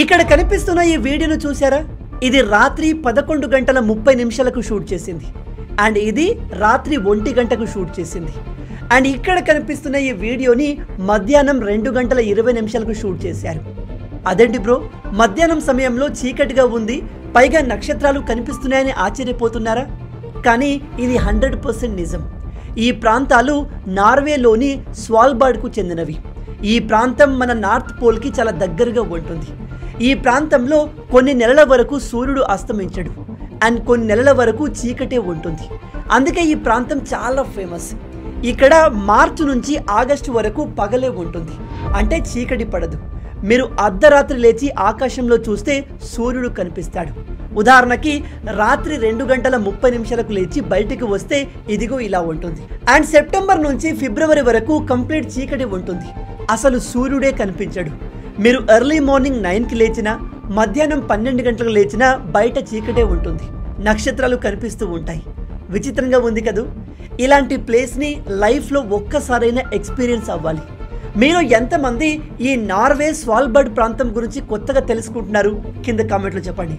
ఇక్కడ కనిపిస్తున్న ఈ వీడియోను చూసారా? ఇది రాత్రి 11 గంటల 30 నిమిషాలకు షూట్ చేసింది అండ్ ఇది రాత్రి 1 గంటకు షూట్ చేసింది. అండ్ ఇక్కడ కనిపిస్తున్న ఈ వీడియోని మధ్యాహ్నం 2 గంటల 20 నిమిషాలకు షూట్ చేశారు. అదేంటి బ్రో, మధ్యాహ్నం సమయంలో చీకటిగా ఉంది, పైగా నక్షత్రాలు కనిపిస్తున్నాయని ఆశ్చర్యపోతున్నారా? కానీ ఇది 100% నిజం. ఈ ప్రాంతాలు నార్వేలోని స్వాల్బార్డ్కు చెందినవి. ఈ ప్రాంతం మన నార్త్ పోల్కి చాలా దగ్గరగా ఉంటుంది. ఈ ప్రాంతంలో కొన్ని నెలల వరకు సూర్యుడు అస్తమించడు అండ్ కొన్ని నెలల వరకు చీకటే ఉంటుంది. అందుకే ఈ ప్రాంతం చాలా ఫేమస్. ఇక్కడ మార్చి నుంచి ఆగస్టు వరకు పగలే ఉంటుంది, అంటే చీకటి పడదు. మీరు అర్ధరాత్రి లేచి ఆకాశంలో చూస్తే సూర్యుడు కనిపిస్తాడు. ఉదాహరణకి రాత్రి 2 గంటల 30 నిమిషాలకు లేచి బయటికి వస్తే ఇదిగో ఇలా ఉంటుంది. అండ్ సెప్టెంబర్ నుంచి ఫిబ్రవరి వరకు కంప్లీట్ చీకటి ఉంటుంది, అసలు సూర్యుడే కనిపించడు. మీరు ఎర్లీ మార్నింగ్ 9కి లేచినా, మధ్యాహ్నం 12 గంటలకు లేచినా బయట చీకటే ఉంటుంది, నక్షత్రాలు కనిపిస్తూ ఉంటాయి. విచిత్రంగా ఉంది కదూ? ఇలాంటి ప్లేస్ని లైఫ్లో ఒక్కసారైనా ఎక్స్పీరియన్స్ అవ్వాలి. మీరు ఎంతమంది ఈ నార్వే స్వాల్బర్డ్ ప్రాంతం గురించి కొత్తగా తెలుసుకుంటున్నారు? కింద కామెంట్లో చెప్పండి.